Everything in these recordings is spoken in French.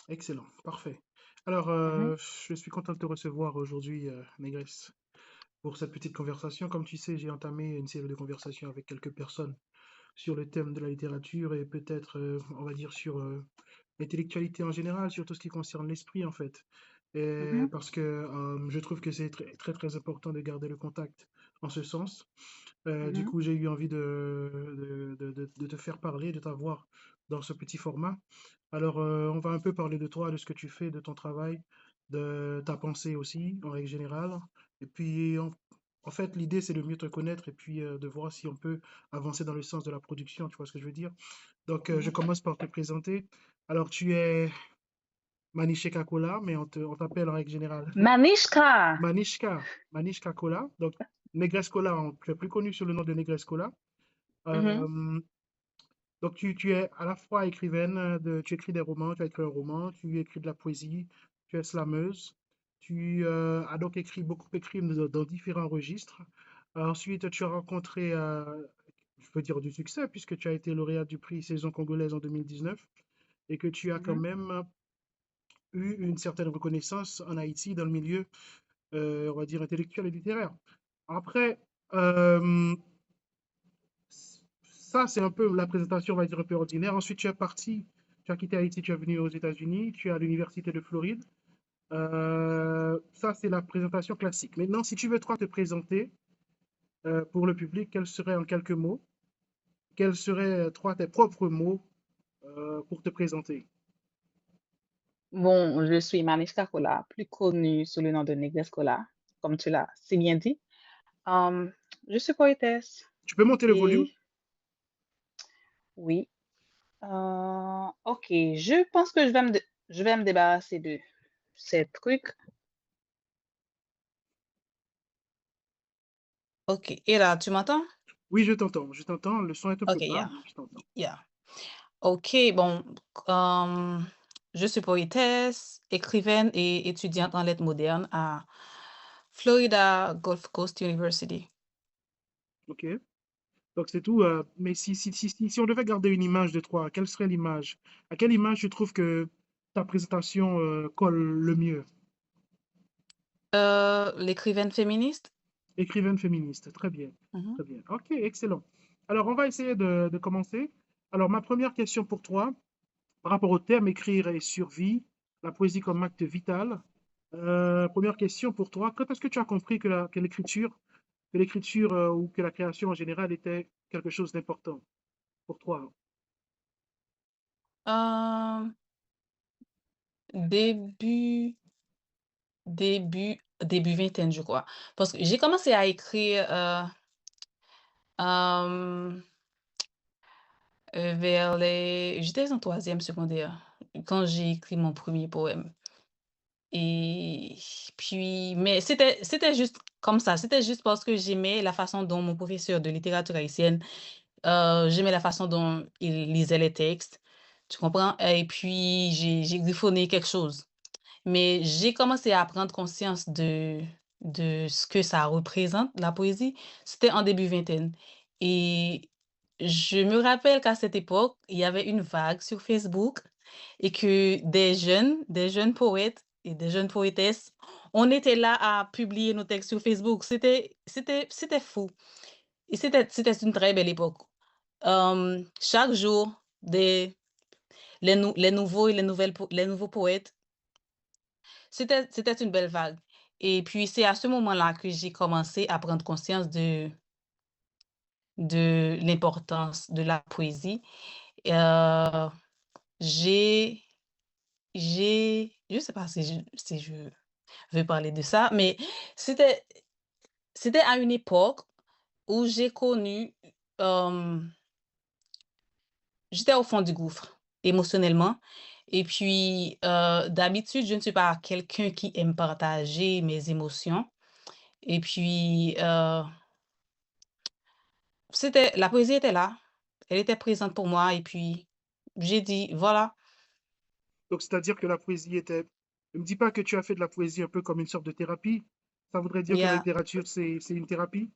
Excellent, parfait. Alors, Mhm, je suis content de te recevoir aujourd'hui, Négresse, pour cette petite conversation. Comme tu sais, j'ai entamé une série de conversations avec quelques personnes sur le thème de la littérature et peut-être, on va dire, sur l'intellectualité en général, sur tout ce qui concerne l'esprit, en fait. Et mhm, parce que je trouve que c'est très, très, très important de garder le contact en ce sens. Du mhm. coup, j'ai eu envie de te faire parler, de t'avoir dans ce petit format. Alors, on va un peu parler de toi, de ce que tu fais, de ton travail, de ta pensée aussi, en règle générale. Et puis, en fait, l'idée, c'est de mieux te connaître et puis de voir si on peut avancer dans le sens de la production, tu vois ce que je veux dire? Donc, je Mhm. commence par te présenter. Alors, tu es Manishka Kola, mais on t'appelle en règle générale Manishka. Manishka Kola. Donc, Négresse Kola, tu es plus connu sous le nom de Négresse Kola. Mhm, Euh, donc, tu es à la fois écrivaine, tu écris des romans, tu as écrit un roman, tu écris de la poésie, tu es slameuse, tu as donc écrit beaucoup écrit dans différents registres. Ensuite, tu as rencontré, je veux dire, du succès, puisque tu as été lauréat du prix Saison congolaise en 2019 et que tu as quand mhm. même eu une certaine reconnaissance en Haïti dans le milieu, on va dire, intellectuel et littéraire. Après, euh, ça, c'est un peu la présentation, on va dire, un peu ordinaire. Ensuite, tu es parti, tu as quitté Haïti, tu es venu aux États-Unis, tu es à l'Université de Floride. Ça, c'est la présentation classique. Maintenant, si tu veux, toi, te présenter pour le public, quels seraient en quelques mots, quels seraient, toi, tes propres mots pour te présenter? Bon, je suis Manishka Kola, plus connue sous le nom de Negress Kola, comme tu l'as si bien dit. Um, je suis poétesse Tu peux monter le volume? et oui. Ok, je pense que je vais me débarrasser de ces trucs. Ok, et là, tu m'entends? Oui, je t'entends, je t'entends. Le son est un peu Ok, bas, yeah, mais je t'entends. yeah. Ok, bon, euh, je suis poétesse, écrivaine et étudiante en lettres modernes à Florida Gulf Coast University. OK. Donc, c'est tout. Mais si on devait garder une image de toi, quelle serait l'image? À quelle image tu trouves que ta présentation colle le mieux? L'écrivaine féministe? Écrivaine féministe. Très bien. Mhm. Très bien. OK, excellent. Alors, on va essayer de commencer. Alors, ma première question pour toi, par rapport au thème écrire et survie, la poésie comme acte vital. Première question pour toi. Quand est-ce que tu as compris que l'écriture ou que la création en général était quelque chose d'important pour toi? Euh, début, début vingtaine, je crois. Parce que j'ai commencé à écrire euh, vers les... J'étais en troisième secondaire quand j'ai écrit mon premier poème. Et puis, mais c'était juste comme ça. C'était juste parce que j'aimais la façon dont mon professeur de littérature haïtienne, j'aimais la façon dont il lisait les textes. Tu comprends? Et puis, j'ai griffonné quelque chose. Mais j'ai commencé à prendre conscience de ce que ça représente, la poésie. C'était en début vingtaine. Et je me rappelle qu'à cette époque, il y avait une vague sur Facebook et que des jeunes poètes et des jeunes poétesses, on était là à publier nos textes sur Facebook. C'était fou. Et c'était une très belle époque. Chaque jour, les nouveaux et les nouveaux poètes, c'était une belle vague. Et puis, c'est à ce moment-là que j'ai commencé à prendre conscience de l'importance de la poésie. Heu, j'ai je sais pas si je veux parler de ça, mais c'était c'était à une époque où j'ai connu, hem, j'étais au fond du gouffre émotionnellement et puis, d'habitude, je ne suis pas quelqu'un qui aime partager mes émotions et puis, la poésie était là, elle était présente pour moi et puis j'ai dit: «Voilà». Donc, c'est-à-dire que la poésie était... Ne me dis pas que tu as fait de la poésie un peu comme une sorte de thérapie. Ça voudrait dire Il y que la a littérature, c'est une thérapie?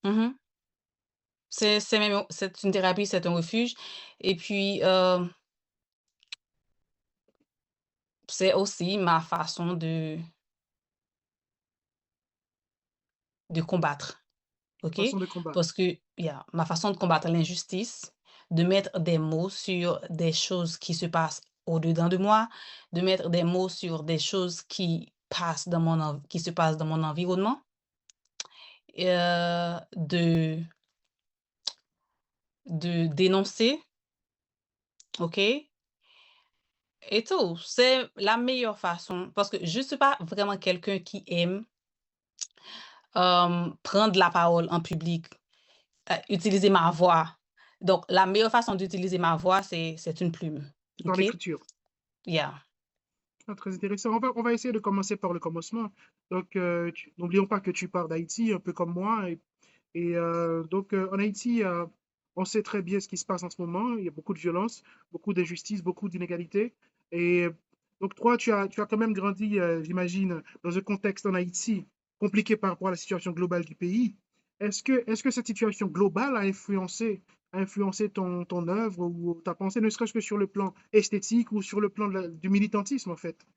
mmh c'est même c'est une thérapie, c'est un refuge et puis, c'est aussi ma façon de combattre, OK? Façon de combattre. Parce que ma façon de combattre l'injustice, de mettre des mots sur des choses qui se passent au-dedans de moi, de mettre des mots sur des choses qui se passent dans mon environnement, de dénoncer, OK? Et tout. C'est la meilleure façon parce que je suis pas vraiment quelqu'un qui aime, prendre la parole en public, utiliser ma voix. Donc la meilleure façon d'utiliser ma voix, c'est une plume, Dans OK? l'écriture. Yeah. Ah, très intéressant. On va essayer de commencer par le commencement. Donc, n'oublions pas que tu pars d'Haïti, un peu comme moi. Et en Haïti, on sait très bien ce qui se passe en ce moment. Il y a beaucoup de violence, beaucoup d'injustice, beaucoup d'inégalités. Et donc, toi, tu as quand même grandi, j'imagine, dans un contexte en Haïti compliqué par rapport à la situation globale du pays. Est-ce que cette situation globale a influencé ton œuvre ou ta pensée, ne serait-ce que sur le plan esthétique ou sur le plan du militantisme, en fait?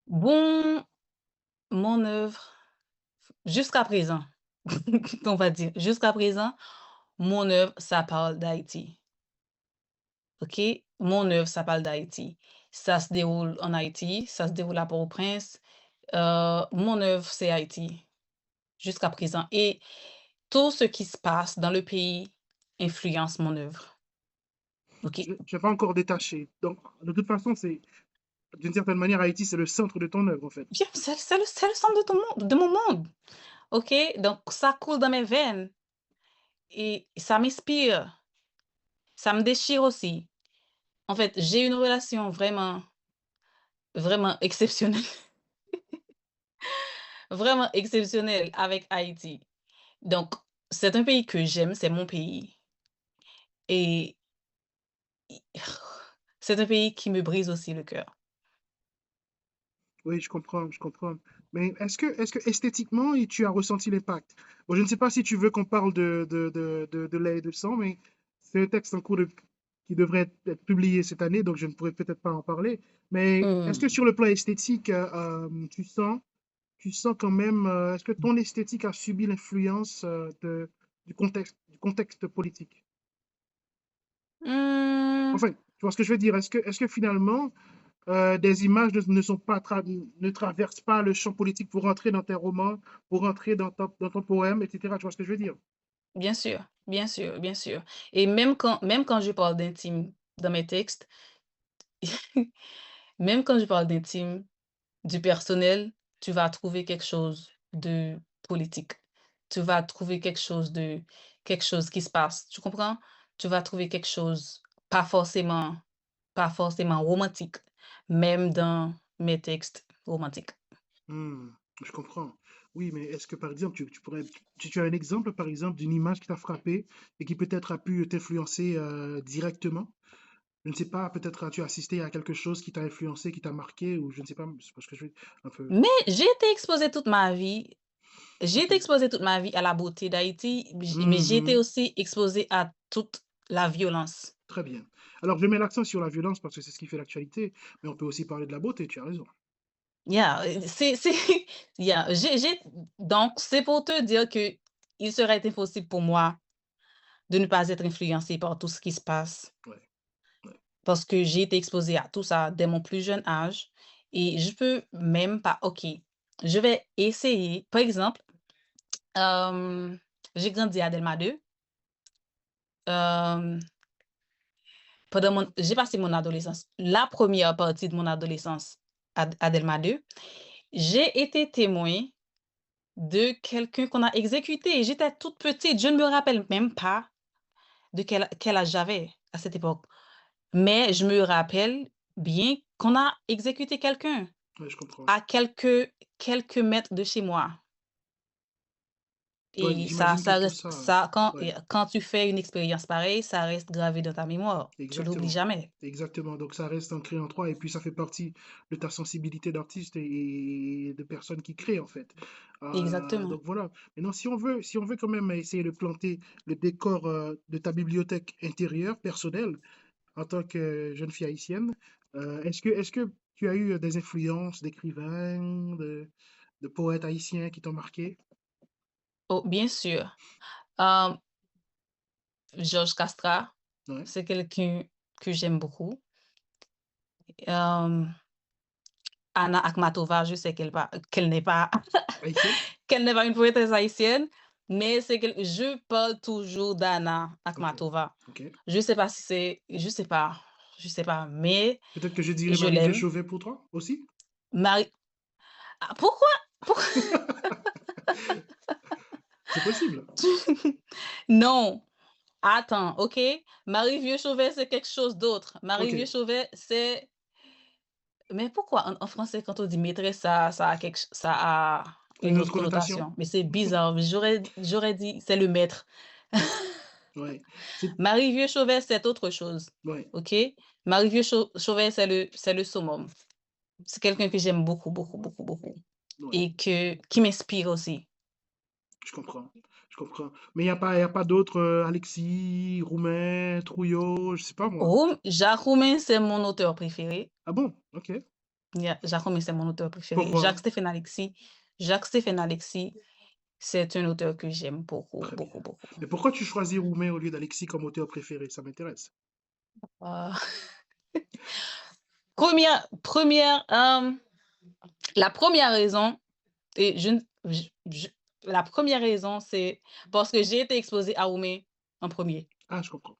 Bon, mon œuvre, jusqu'à présent, on va dire, jusqu'à présent, mon œuvre, ça parle d'Haïti, OK? Mon œuvre, ça parle d'Haïti. Ça se déroule en Haïti, ça se déroule à Port-au-Prince. Mon œuvre, c'est Haïti, jusqu'à présent et tout ce qui se passe dans le pays influence mon œuvre, OK? Je n'ai pas encore détaché. Donc, de toute façon, d'une certaine manière, Haïti, c'est le centre de ton œuvre, en fait. Bien, c'est le centre de ton monde de mon monde, OK? Donc ça coule dans mes veines et ça m'inspire, ça me déchire aussi. En fait, j'ai une relation vraiment, vraiment exceptionnelle, vraiment exceptionnelle avec Haïti. Donc c'est un pays que j'aime, c'est mon pays et c'est un pays qui me brise aussi le cœur. Oui, je comprends, je comprends. Mais est-ce que esthétiquement, tu as ressenti l'impact? Bon, je ne sais pas si tu veux qu'on parle de lait et de sang, mais c'est un texte en cours qui devrait être publié cette année, donc je ne pourrais peut-être pas en parler. Mais est-ce que Mmh. sur le plan esthétique, tu sens quand même, est-ce que ton esthétique a subi l'influence du contexte politique? Mmh, Enfin, tu vois ce que je veux dire? Est-ce que finalement, des images ne traversent pas le champ politique pour rentrer dans tes romans, pour rentrer dans ton poème, etc. Tu vois ce que je veux dire? bien sûr, bien sûr, bien sûr et même quand je parle d'intime dans mes textes, même quand je parle d'intime, du personnel, tu vas trouver quelque chose de politique. Tu vas trouver quelque chose qui se passe, tu comprends? Tu vas trouver quelque chose pas forcément romantique, même dans mes textes romantiques. Hmm, je comprends. Oui, mais est-ce que par exemple, tu as un exemple par exemple d'une image qui t'a frappé et qui peut-être a pu t'influencer directement? Je ne sais pas, peut-être as-tu assisté à quelque chose qui t'a influencé, qui t'a marqué, ou je ne sais pas, c'est parce que je veux un peu. Mais j'ai Ok. été exposée toute ma vie à la beauté d'Haïti, mais j'ai été Mhm. aussi exposée à toute la violence. Très bien. Alors, je mets l'accent sur la violence parce que c'est ce qui fait l'actualité, mais on peut aussi parler de la beauté, tu as raison. C'est j'ai donc c'est pour te dire que il serait impossible pour moi de ne pas être influencée par tout ce qui se passe, Ouais, ouais. parce que j'ai été exposée à tout ça dès mon plus jeune âge et je peux même pas OK, je vais essayer par exemple, hem, j'ai grandi à Delma 2, hem, j'ai passé mon adolescence, la première partie de mon adolescence à Delma 2. J'ai été témoin de quelqu'un qu'on a exécuté. J'étais toute petite, je ne me rappelle même pas de quel âge j'avais à cette époque. Mais je me rappelle bien qu'on a exécuté quelqu'un Ouais, je comprends. à quelques mètres de chez moi Ouais, et ça j'imagine que ça tout reste ça, ça ouais, quand tu fais une expérience pareille, ça reste gravé dans ta mémoire. Tu l'oublies exactement. jamais. Exactement. Donc, ça reste ancré en toi et puis ça fait partie de ta sensibilité d'artiste et de personne qui crée, en fait. Exactement. Donc, voilà. Maintenant, si on veut quand même essayer de planter le décor de ta bibliothèque intérieure, personnelle, en tant que jeune fille haïtienne, Est-ce que tu as eu des influences d'écrivains, de poètes haïtiens qui t'ont marqué? Oh, bien sûr. Hem, Georges Castrat, Ouais, c'est quelqu'un que j'aime beaucoup. Hem, Anna Akhmatova, je sais qu'elle n'est pas haïtienne? qu'elle n'est pas une poétesse haïtienne, mais c'est quel je parle toujours d'Anna Ok, Akhmatova. ok. Je sais pas, mais Peut-être que je dirais je Marie-Vieux l'aime. Chauvet pour toi aussi? Marie pourquoi? Pour C'est possible. non, attends, OK? Marie Vieux Chauvet, c'est quelque chose d'autre. Marie Ok, Vieux Chauvet, c'est mais pourquoi en français, quand on dit maîtresse, ça a une une autre autre connotation? connotation? Mais c'est bizarre, j'aurais dit: «C'est le maître». Ouais, c'est, Marie-Vieux Chauvet, c'est autre chose, ouais, OK? Marie-Vieux Chauvet, c'est le summum. C'est quelqu'un que j'aime beaucoup, beaucoup, beaucoup, beaucoup ouais, et qui m'inspire aussi. je comprends, je comprends. Mais il y a pas d'autres, Alexis, Roumain, Trouillot, je sais pas moi. Jacques Roumain, c'est mon auteur préféré. Ah bon? Ok. Jacques Roumain, c'est mon auteur préféré. Pourquoi? Jacques-Stéphane Alexis, c'est un auteur que j'aime beaucoup, Très bien. beaucoup, beaucoup. Mais pourquoi tu choisis Roumain au lieu d'Alexis comme auteur préféré? Ça m'intéresse. Heu, 1re, la première raison et je ne je la première raison, c'est parce que j'ai été exposée à Roumain en premier. Ah, je comprends.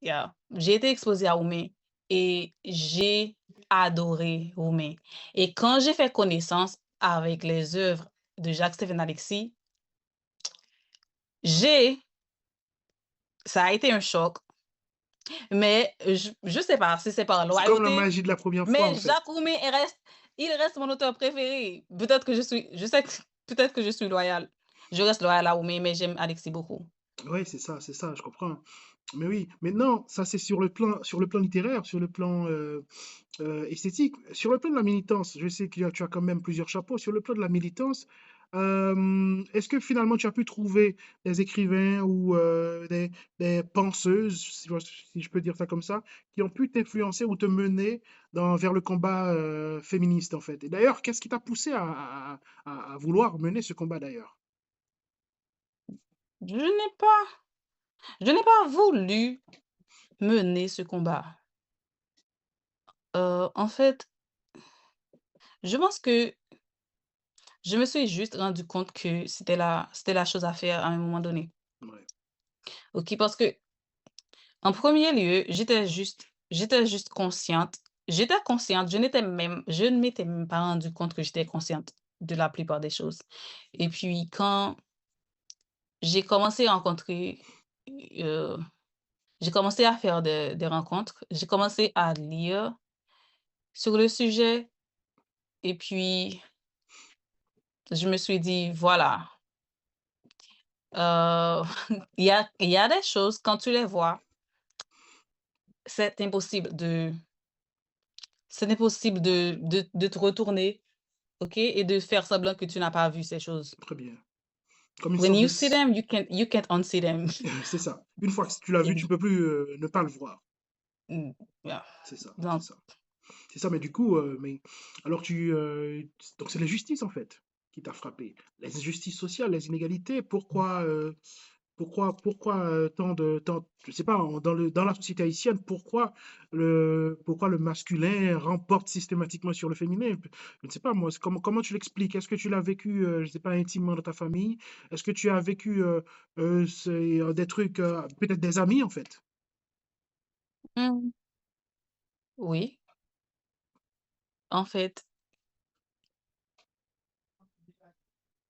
Yeah. J'ai été exposée à Roumain et j'ai adoré Roumain et quand j'ai fait connaissance avec les œuvres de Jacques-Stéphane Alexis, j'ai ça a été un choc, mais je sais pas si c'est par C'est comme la loyauté, magie de la première fois, mais en fait. Jacques Roumain il reste mon auteur préféré. Peut-être que je sais que peut-être que je suis loyale. Je reste loyale à Roumain, mais j'aime Alexis beaucoup. Oui, c'est ça, je comprends. Mais oui, maintenant, ça c'est sur le plan littéraire, sur le plan esthétique. Sur le plan de la militance, je sais que tu as quand même plusieurs chapeaux. Sur le plan de la militance, est-ce que finalement tu as pu trouver des écrivains ou des penseuses, si je peux dire ça comme ça, qui ont pu t'influencer ou te mener vers le combat féministe en fait? Et d'ailleurs, qu'est-ce qui t'a poussé à vouloir mener ce combat d'ailleurs? Je n'ai pas je n'ai pas voulu mener ce combat. En fait, je pense que je me suis juste rendu compte que c'était la chose à faire à un moment donné. Ouais. OK? Parce que en premier lieu, j'étais juste consciente. J'étais consciente, je ne m'étais même pas rendu compte que j'étais consciente de la plupart des choses. Et puis quand j'ai commencé à rencontrer, heu, j'ai commencé à faire des rencontres, j'ai commencé à lire sur le sujet et puis je me suis dit: «Voilà, heu, il y a des choses quand tu les vois, c'est impossible de c'est impossible de te retourner, OK? Et de faire semblant que tu n'as pas vu ces choses. Très bien. Comme une When sorte you de... see them, you can't unsee them. C'est ça. Une fois que tu l'as vu, tu Et peux plus ne pas le voir. yeah. C'est ça, c'est Donc ça. C'est ça, mais du coup, alors donc c'est la justice en fait qui t'a frappé. Les injustices sociales, les inégalités, pourquoi je sais pas, dans la société haïtienne, pourquoi le masculin remporte systématiquement sur le féminin? Je ne sais pas, moi, comment tu l'expliques? Est-ce que tu l'as vécu, je sais pas, intimement dans ta famille? Est-ce que tu as vécu des trucs, peut-être des amis en fait? mmh, oui, en fait,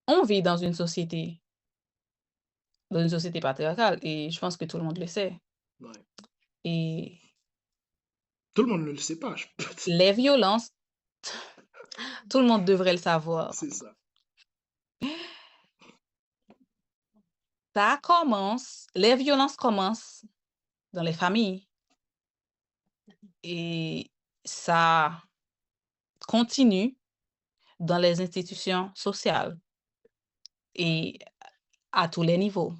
on vit dans une société patriarcale et je pense que tout le monde le sait Ouais. et Tout le monde ne le sait pas, les violences, tout le monde devrait le savoir. c'est ça. Les violences commencent dans les familles et ça continue dans les institutions sociales et à tous les niveaux.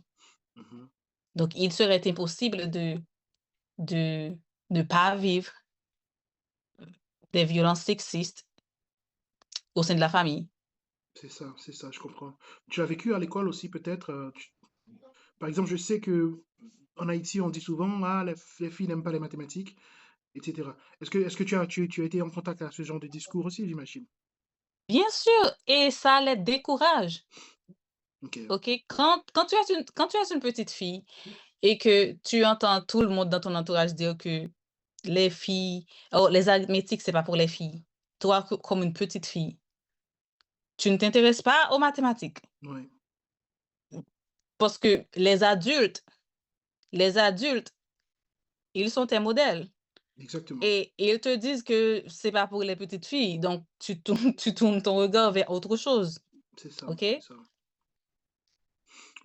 Mhm. Donc il serait impossible de ne pas vivre des violences sexistes au sein de la famille. c'est ça, je comprends. Tu as vécu à l'école aussi peut-être. Par exemple, je sais que en Haïti, on dit souvent, ah, les filles n'aiment pas les mathématiques, etc. Est-ce que tu as été en contact avec ce genre de discours aussi, j'imagine? Bien sûr, et ça les décourage, Ok, OK? Quand tu es une petite fille et que tu entends tout le monde dans ton entourage dire que les filles oh, les arithmétiques, c'est pas pour les filles. Toi, comme une petite fille, tu ne t'intéresses pas aux mathématiques ouais, parce que les adultes, ils sont tes modèles exactement. et ils te disent que c'est pas pour les petites filles, donc tu tournes ton regard vers autre chose, OK? C'est ça.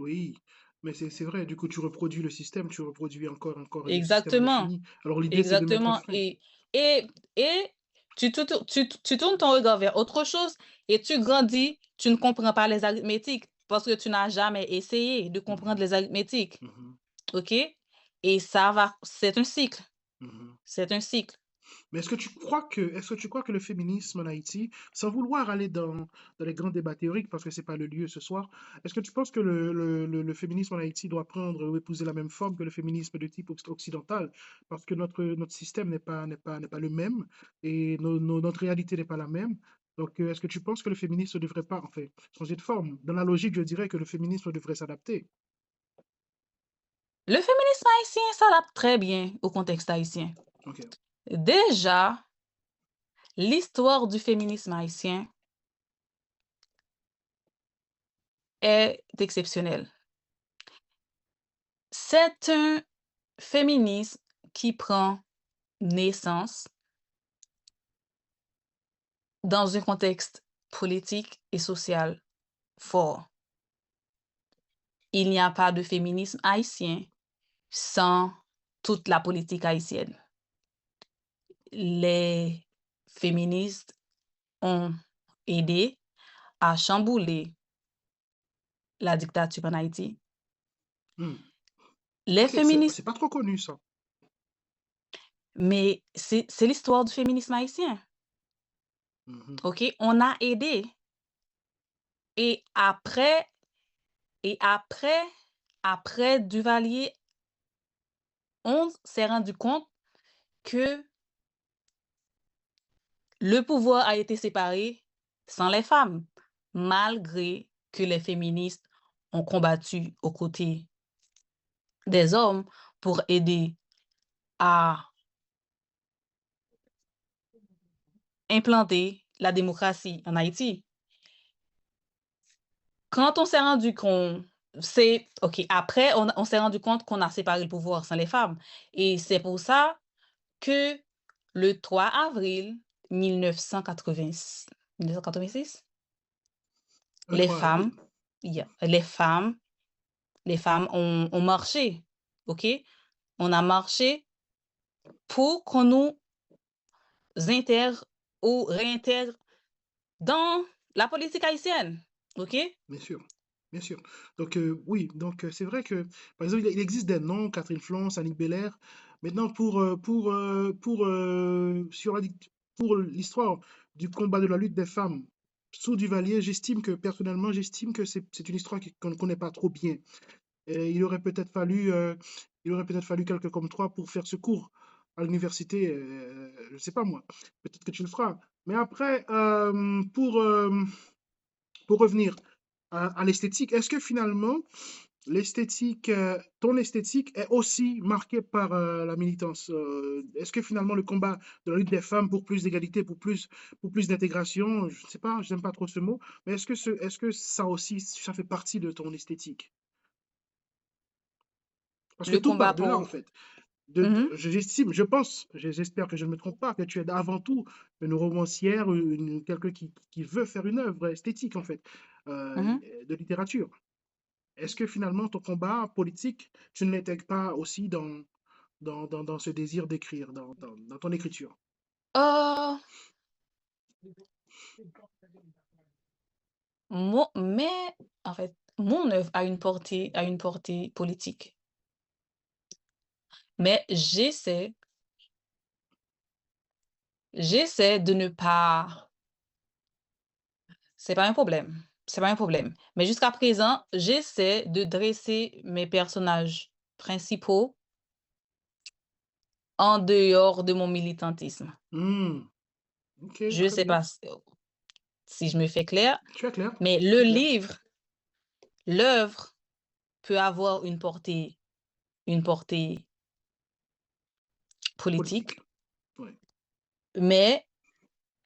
Oui, mais c'est vrai, du coup, tu reproduis le système, tu reproduis encore et le système à Exactement, l'infini. Alors l'idée, c'est de mettre un exactement frein. et tu tournes ton regard vers autre chose et tu grandis, tu ne comprends pas les arithmétiques parce que tu n'as jamais essayé de comprendre Mhm, les arithmétiques, mhm, OK? Et ça va c'est un cycle, mhm. c'est un cycle. Mais est-ce que tu crois que le féminisme en Haïti, sans vouloir aller dans les grands débats théoriques, parce que c'est pas le lieu ce soir, est-ce que tu penses que le féminisme en Haïti doit prendre ou épouser la même forme que le féminisme de type occidental? Parce que notre système n'est pas le même et notre réalité n'est pas la même. Donc, est-ce que tu penses que le féminisme ne devrait pas, en fait, changer de forme? Dans la logique, je dirais que le féminisme devrait s'adapter. Le féminisme haïtien s'adapte très bien au contexte haïtien. Ok. Déjà, l'histoire du féminisme haïtien est exceptionnelle. C'est un féminisme qui prend naissance dans un contexte politique et social fort. Il n'y a pas de féminisme haïtien sans toute la politique haïtienne. Les féministes ont aidé à chambouler la dictature en Haïti. Hmm. Les Ok, féministes, c'est pas trop connu ça. mais c'est l'histoire du féminisme haïtien. Mhm. OK? On a aidé. Et après, et après, après Duvalier, on s'est rendu compte que le pouvoir a été séparé sans les femmes, malgré que les féministes ont combattu aux côtés des hommes pour aider à implanter la démocratie en Haïti. Quand on s'est rendu compte, c'est OK, après, on s'est rendu compte qu'on a séparé le pouvoir sans les femmes. Et c'est pour ça que le 3 avril 1986, 1986, Le les 3 avril. femmes, les femmes ont marché, OK? On a marché pour qu'on nous intègre ou réintègre dans la politique haïtienne, OK? Bien sûr, bien sûr. Donc, oui, donc c'est vrai que, par exemple, il existe des noms, Catherine Flons, Annick Belair. Maintenant, pour l'histoire du combat de la lutte des femmes sous Duvalier, personnellement, j'estime que c'est une histoire qu'on ne connaît pas trop bien. Et il aurait peut-être fallu quelqu'un comme toi pour faire ce cours à l'université. Je ne sais pas moi, peut-être que tu le feras. Mais après, pour revenir à l'esthétique. Est-ce que finalement, ton esthétique est aussi marquée par la militance? Est-ce que finalement le combat de la lutte des femmes pour plus d'égalité, pour plus d'intégration, je ne sais pas, je n'aime pas trop ce mot, mais est-ce que ça aussi, ça fait partie de ton esthétique? Parce que Le tout combat part de là, en pour fait. mmh J'estime, je pense, j'espère que je ne me trompe pas, que tu es avant tout une romancière, quelqu'un qui veut faire une œuvre esthétique, en fait, mh. de littérature. Est-ce que finalement ton combat politique, tu ne l'intègres pas aussi dans ce désir d'écrire, dans ton écriture? Heu, mais en fait, mon œuvre a une portée politique, mais j'essaie j'essaie de ne pas c'est pas un problème, c'est pas un problème. Mais jusqu'à présent, j'essaie de dresser mes personnages principaux en dehors de mon militantisme. Hmm, ok, Je très sais bien. pas si je me fais clair, Tu es clair? mais le Très clair. livre, l'œuvre peut avoir une portée Politique. politique, Ouais. mais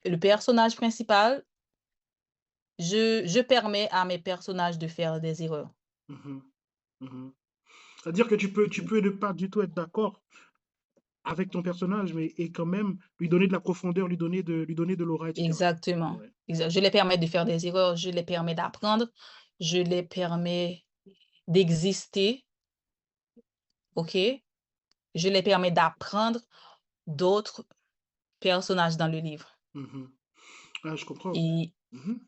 le personnage principal, je permets à mes personnages de faire des erreurs. Mhm, mhm. C'est-à-dire que tu peux ne pas du tout être d'accord avec ton personnage, mais et quand même lui donner de la profondeur, lui donner de l'aura, etc. Exactement. Ouais. Je les permets de faire des erreurs, je les permets d'apprendre, je les permets d'exister, OK? Je les permets d'apprendre d'autres personnages dans le livre Mhm. Ah, je comprends. et Mhm.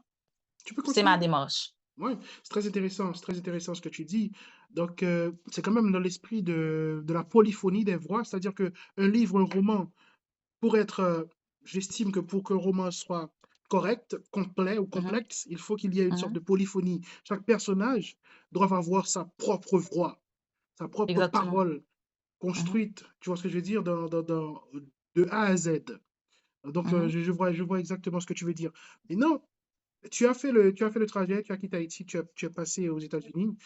Tu peux c'est ma continuer. démarche. Ouais, c'est très intéressant ce que tu dis. Donc, c'est quand même dans l'esprit de la polyphonie des voix, c'est-à-dire que un livre, un roman, pour être, j'estime que pour qu'un roman soit correct, complet ou Mmh mh. complexe, il faut qu'il y ait une sorte Mmh. de polyphonie. Chaque personnage doit avoir sa propre voix, sa propre Exactement. parole Mmh mh. construite, tu vois ce que je veux dire, de A à Z. Donc, Mmh. je vois exactement ce que tu veux dire. Mais non, tu as fait le trajet, tu as quitté Haïti, tu es passé aux États-Unis.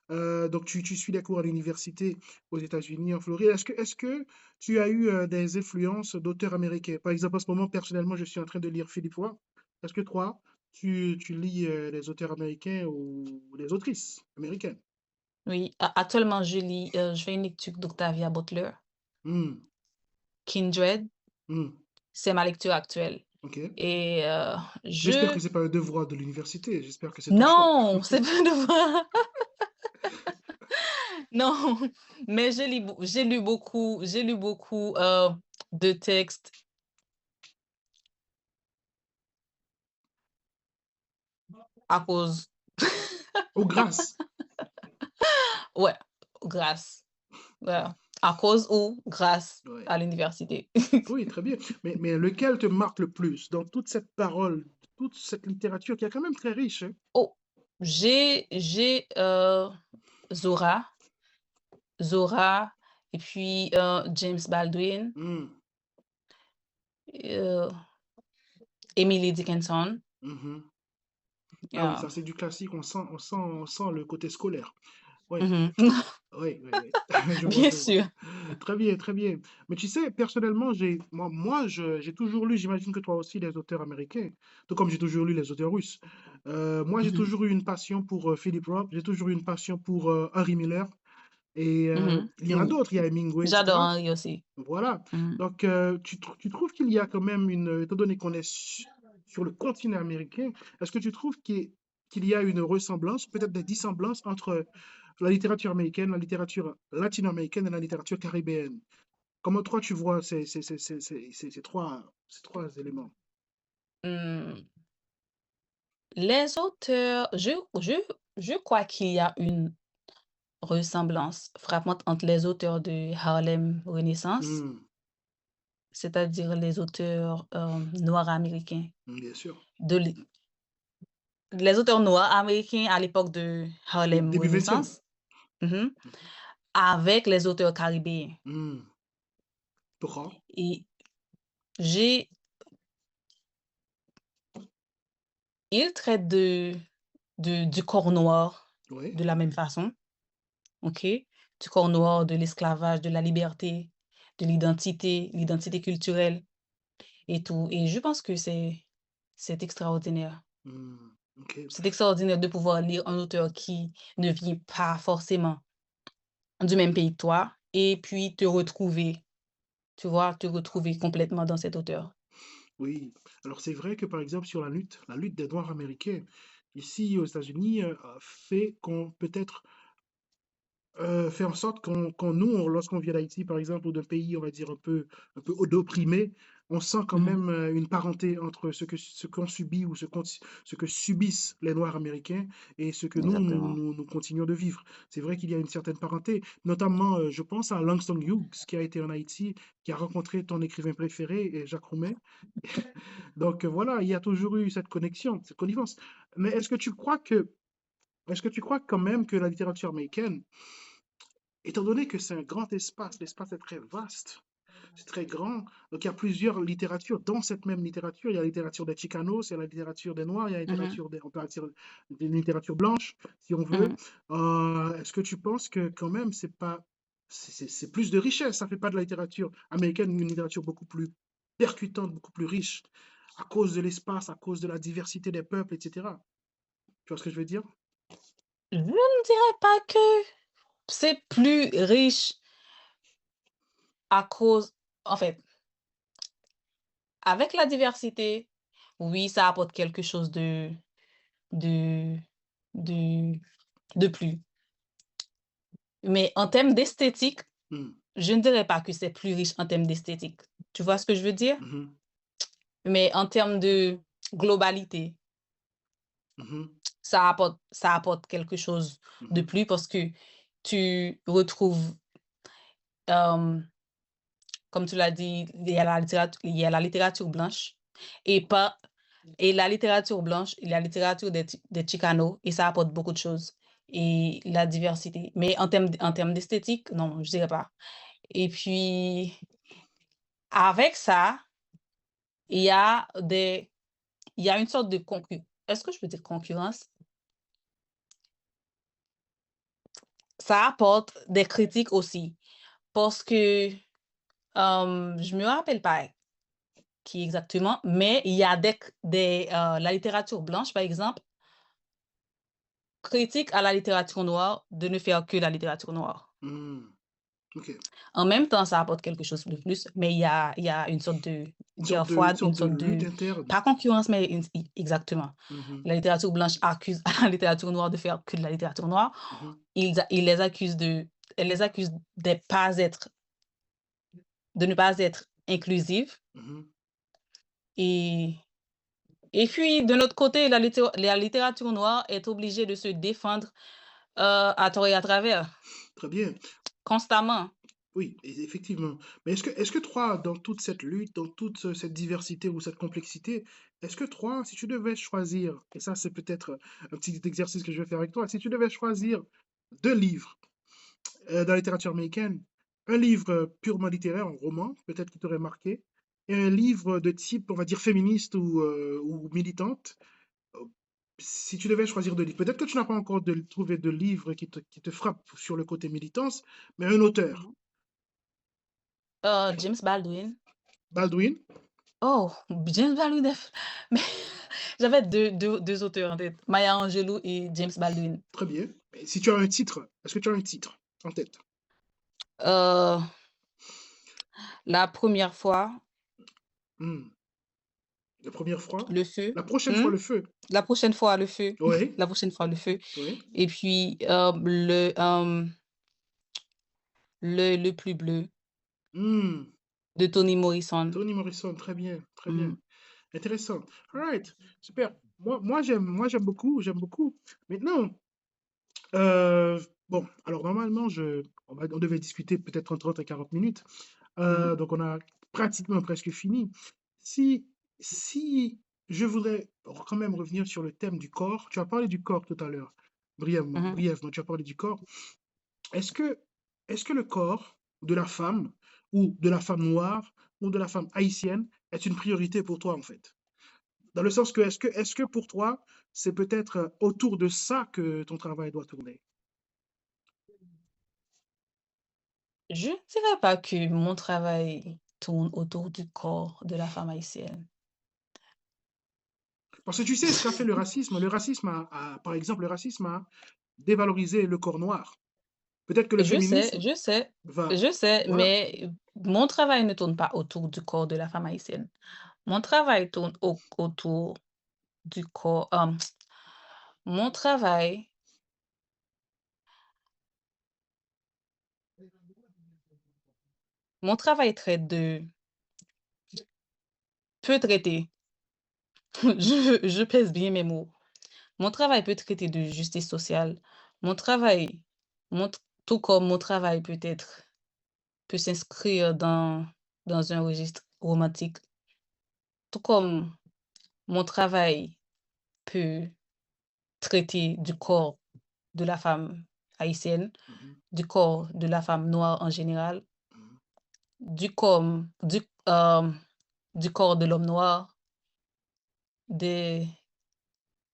Donc, tu suis des cours à l'université aux États-Unis, en Floride. Est-ce que tu as eu des influences d'auteurs américains? Par exemple, en ce moment, personnellement, je suis en train de lire Philippe Roy. Est-ce que toi, tu lis des auteurs américains ou des autrices américaines? Oui, actuellement, je fais une lecture d'Octavia Butler. Hmm, Kindred, hmm, c'est ma lecture actuelle ok. et J'espère que je c'est pas un devoir de l'université. J'espère que c'est ton choix. non, c'est pas de non, mais j'ai lu beaucoup, de textes à cause Oh, grâce. ouais, grâce, voilà, à cause ou grâce Ouais. à l'université. Oui, très bien. Mais lequel te marque le plus dans toute cette parole, toute cette littérature qui est quand même très riche, hein? Oh, j'ai, Zora Zora et puis, James Baldwin, Hmm, heu, Emily Dickinson, mhm. Ah oui, heu ça c'est du classique, on sent le côté scolaire. Oui, mmh oui, oui, oui. Je vois, Bien je vois. sûr. Très bien, très bien. Mais tu sais, personnellement, j'ai toujours lu, j'imagine que toi aussi, les auteurs américains, tout comme j'ai toujours lu les auteurs russes. Moi, j'ai Mmh toujours eu une passion pour Philip Roth, j'ai toujours eu une passion pour Henry Miller, et il y en a Oui, d'autres, il y a Hemingway, j'adore etc. Henry aussi. Voilà. Mmh Donc, tu trouves qu'il y a quand même étant donné qu'on est sur le continent américain, est-ce que tu trouves qu'il y a une ressemblance, peut-être des dissemblances entre la littérature américaine, la littérature latino-américaine et la littérature caribéenne? Comment toi tu vois ces trois éléments? Mmh, les auteurs, je crois qu'il y a une ressemblance frappante entre les auteurs de Harlem Renaissance, Hmm, c'est-à-dire les auteurs, noirs américains bien sûr. de l'é les auteurs noirs américains à l'époque de Harlem Début 20e. Renaissance, mmh avec les auteurs caribéens Hmm. Pourquoi? et j'ai ils traitent du corps noir Oui. de la même façon, OK? Du corps noir, de l'esclavage, de la liberté, de l'identité culturelle et tout et je pense que c'est extraordinaire. Hmm, ok. C'est extraordinaire de pouvoir lire un auteur qui ne vient pas forcément du même pays que toi et puis te retrouver, tu vois? Te retrouver complètement dans cet auteur. Oui, alors c'est vrai que par exemple sur la lutte des Noirs américains, ici aux États-Unis, fait qu'on peut-être faire en sorte lorsqu'on vient d'Haïti, par exemple, ou d'un pays, on va dire, un peu opprimé, on sent quand Mhm. même une parenté entre ce qu'on subit ou ce que subissent les Noirs américains et ce que Exactement. nous continuons de vivre. C'est vrai qu'il y a une certaine parenté, notamment, je pense à Langston Hughes, qui a été en Haïti, qui a rencontré ton écrivain préféré, Jacques Roumain. Donc voilà, il y a toujours eu cette connexion, cette connivence. Mais est-ce que tu crois quand même que la littérature américaine, étant donné que c'est un grand espace, l'espace est très vaste, c'est très grand, donc il y a plusieurs littératures. Dans cette même littérature, il y a la littérature des Chicanos, il y a la littérature des Noirs, il y a la Mhm. littérature on peut dire des littératures blanches, si on veut. Mhm. Est-ce que tu penses que quand même, c'est pas, c'est plus de richesse, ça fait pas de la littérature américaine une littérature beaucoup plus percutante, beaucoup plus riche, à cause de l'espace, à cause de la diversité des peuples, etc. Tu vois ce que je veux dire? Je ne dirais pas que c'est plus riche à cause, en fait, avec la diversité, oui, ça apporte quelque chose de, de, de plus. Mais en termes d'esthétique, Hmm. je ne dirais pas que c'est plus riche en termes d'esthétique. Tu vois ce que je veux dire? Mhm. Mais en termes de globalité, Mhm. ça apporte quelque chose de Mhm. plus parce que tu retrouves, hem, comme tu l'as dit, il y a la littérature blanche et pas et la littérature blanche et la littérature des Chicanos et ça apporte beaucoup de choses et la diversité. Mais en termes d'esthétique, non, je dirais pas. Et puis, avec ça, il y a des il y a une sorte de est-ce que je peux dire concurrence? Ça apporte des critiques aussi parce que, je me rappelle pas qui exactement, mais il y a la littérature blanche, par exemple, critique à la littérature noire de ne faire que la littérature noire. Hmm. Ok. En même temps, ça apporte quelque chose de plus, mais il y a une sorte de guerre Une froide, une sorte de sorte lutte de interne. pas concurrence, mais exactement. Mhm. La littérature blanche accuse la littérature noire de faire que de la littérature noire. Mhm. Ils les accusent elle les accuse de ne pas être inclusive Mhm. et puis de notre côté, la littérature noire est obligée de se défendre, à tort et à travers, Très bien. constamment. Oui, effectivement. Mais est-ce que toi, dans toute cette lutte, dans toute cette diversité ou cette complexité, est-ce que toi, si tu devais choisir, et ça c'est peut-être un petit exercice que je vais faire avec toi, si tu devais choisir deux livres dans la littérature américaine, un livre purement littéraire, un roman, peut-être qui t'aurait marqué, et un livre de type, on va dire, féministe ou militante, euh, si tu devais choisir deux livres, peut-être que tu n'as pas encore trouvé de livre qui te frappe sur le côté militance, mais un auteur, Mhm. James Baldwin. Baldwin. Oh, James Baldwin mais j'avais deux auteurs en tête, Maya Angelou et James Baldwin. Très bien. Et si tu as un titre, est-ce que tu as un titre en tête? Heu, la première fois, Hmm. La première fois? le feu. La prochaine fois, Mmh? le feu. La prochaine fois, le feu. Oui, La prochaine fois, le feu oui. et puis, le plus bleu Hmm. de Toni Morrison. Toni Morrison, très bien, très bien. Mmh. Intéressant. All right, super. Moi, j'aime beaucoup, j'aime beaucoup. Maintenant, euh, bon, alors normalement, on devait discuter peut-être entre 30 et 40 minutes. Mmh. Donc, on a pratiquement presque fini. Si, si je voudrais quand même revenir sur le thème du corps, tu as parlé du corps tout à l'heure, Mmh. brièvement, tu as parlé du corps. Est-ce que, est-ce que le corps de la femme, ou de la femme noire, ou de la femme haïtienne, est une priorité pour toi, en fait? Dans le sens que, est-ce que pour toi, c'est peut-être autour de ça que ton travail doit tourner? Je ne dirais pas que mon travail tourne autour du corps de la femme haïtienne. Parce que tu sais ce qu'a fait le racisme. Par exemple, le racisme a dévalorisé le corps noir. Peut-être que le Je sais, féminisme je sais, va... je sais, Voilà. mais mon travail ne tourne pas autour du corps de la femme haïtienne. Mon travail tourne autour du corps, mon travail mon travail traite de peut traiter, je pèse bien mes mots. Mon travail peut traiter de justice sociale. Mon travail, tout comme mon travail peut s'inscrire dans un registre romantique, tout comme mon travail peut traiter du corps de la femme haïtienne, Mhm, du corps de la femme noire en général, mhm, du corps, euh, du corps de l'homme noir, des,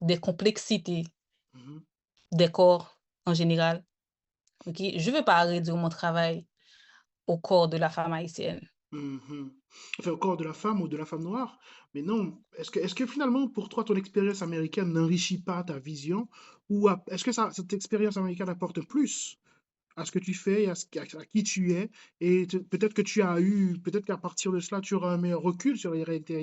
des complexités mhm, des corps en général. Ok, je ne veux pas réduire mon travail au corps de la femme haïtienne. mhm. Enfin, au corps de la femme ou de la femme noire. Mais non, est-ce que finalement, pour toi, ton expérience américaine n'enrichit pas ta vision? Ou est-ce que cette expérience américaine apporte plus à ce que tu fais, à qui tu es? Et peut-être que tu as eu, peut-être qu'à partir de cela, tu auras un meilleur recul sur la réalité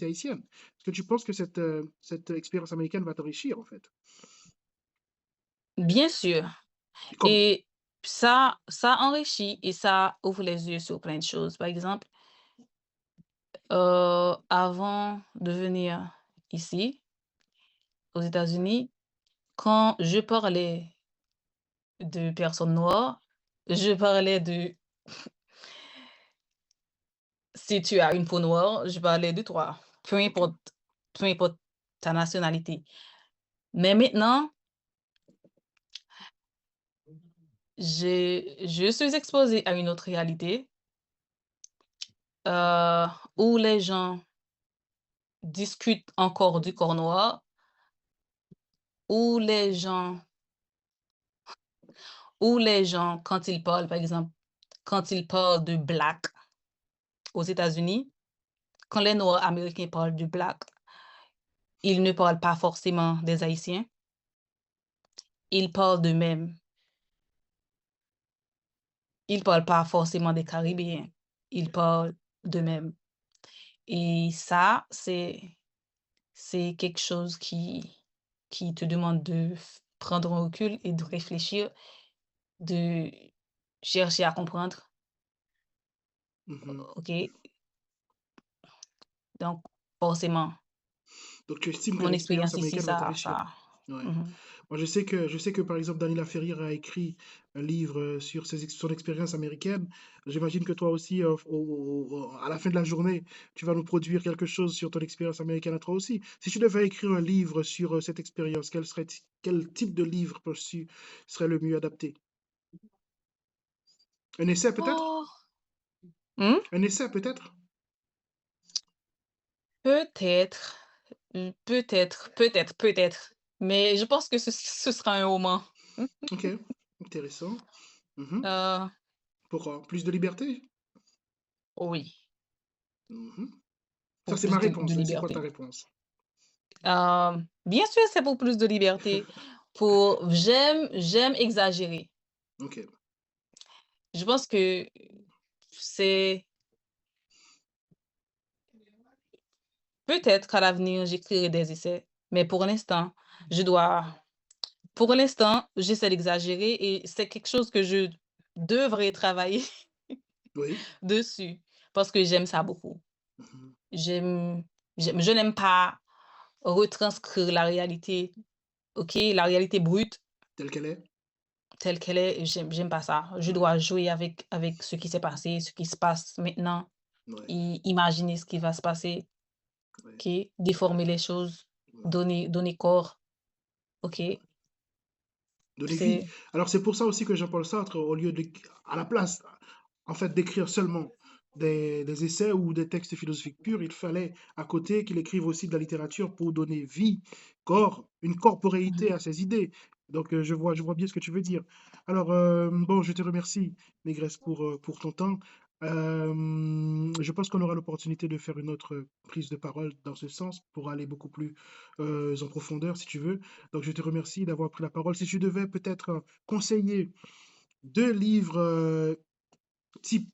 haïtienne. Est-ce que tu penses que cette expérience américaine va t'enrichir, en fait? Bien sûr. Et comment? Et ça enrichit et ça ouvre les yeux sur plein de choses. Par exemple, avant de venir ici, aux États-Unis, quand je parlais de personnes noires, je parlais de si tu as une peau noire, je parlais de toi, Ok. peu importe ta nationalité. Mais maintenant, je suis exposée à une autre réalité, heu, où les gens discutent encore du corps noir, où les gens quand ils parlent, par exemple, quand ils parlent de black aux États-Unis, quand les noirs américains parlent du black, ils ne parlent pas forcément des Haïtiens, ils parlent d'eux-mêmes. Ils parlent pas forcément des Caribéens, ils parlent d'eux-mêmes et ça, c'est quelque chose qui te demande de prendre un recul et de réfléchir, de chercher à comprendre, Mhm. OK? Donc forcément, Donc tu estimes que mon l'expérience expérience ici, américaine va t'enrichir? ça Ouais. mmh Moi, je sais que par exemple, Daniela Ferrier a écrit un livre sur son expérience américaine. J'imagine que toi aussi, à la fin de la journée, tu vas nous produire quelque chose sur ton expérience américaine à toi aussi. Si tu devais écrire un livre sur cette expérience, quel type de livre serait le mieux adapté? Un essai peut-être? Oh! Mmh? Un essai peut-être? Peut-être, peut-être, mais je pense que ce sera un roman. Ok, intéressant. Mhm. Heu, Pourquoi? Plus de liberté? oui, Mhm. Ça, pour c'est ma plus de réponse, hein. C'est quoi ta liberté. réponse? Bien sûr, c'est pour plus de liberté. J'aime exagérer. Ok. Je pense que c'est peut-être qu'à l'avenir, j'écrirai des essais, mais je dois pour l'instant, j'essaie d'exagérer et c'est quelque chose que je devrais travailler Oui. dessus parce que j'aime ça beaucoup. Mhm. J'aime je n'aime pas retranscrire la réalité, OK? La réalité brute Telle qu'elle est? telle qu'elle est, j'aime pas ça. Je Ouais. dois jouer avec ce qui s'est passé, ce qui se passe maintenant, Ouais. et imaginer ce qui va se passer, Ouais. OK? Déformer les choses, Ouais. donner corps, OK? Donner vie. C'est Alors c'est pour ça aussi que Jean-Paul Sartre, au lieu de, à la place, en fait, d'écrire seulement des essais ou des textes philosophiques purs, il fallait à côté qu'il écrive aussi de la littérature pour donner vie, corps, une corporéité mmh à ses idées. Donc je vois bien ce que tu veux dire. Alors bon, je te remercie, Négresse, pour ton temps. Je pense qu'on aura l'opportunité de faire une autre prise de parole dans ce sens pour aller beaucoup plus en profondeur, si tu veux. Donc, je te remercie d'avoir pris la parole. Si tu devais peut-être conseiller deux livres type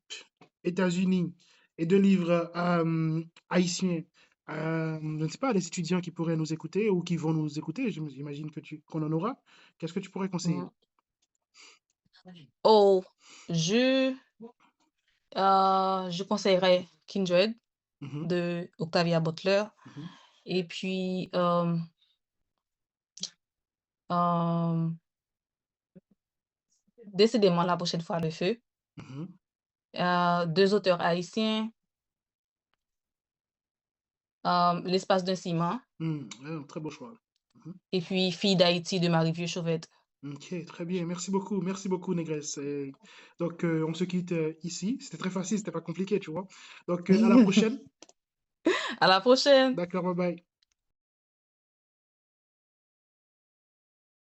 États-Unis et deux livres haïtiens, je ne sais pas, des étudiants qui pourraient nous écouter ou qui vont nous écouter, j'imagine qu'on en aura. Qu'est-ce que tu pourrais conseiller? mh. Oh, je Je conseillerais Kindred Mhm, de Octavia Butler mhm, et puis, hem, décidément la prochaine fois le feu. mhm. 2 auteurs haïtiens, L'espace d'un ciment Ouais, un très beau choix. Mhm. et puis Filles d'Haïti de Marie-Vieux Chauvette. Ok, très bien. Merci beaucoup, Négresse. Et donc, on se quitte ici. C'était très facile, c'était pas compliqué, tu vois. Donc, à la prochaine. À la prochaine! D'accord, bye bye.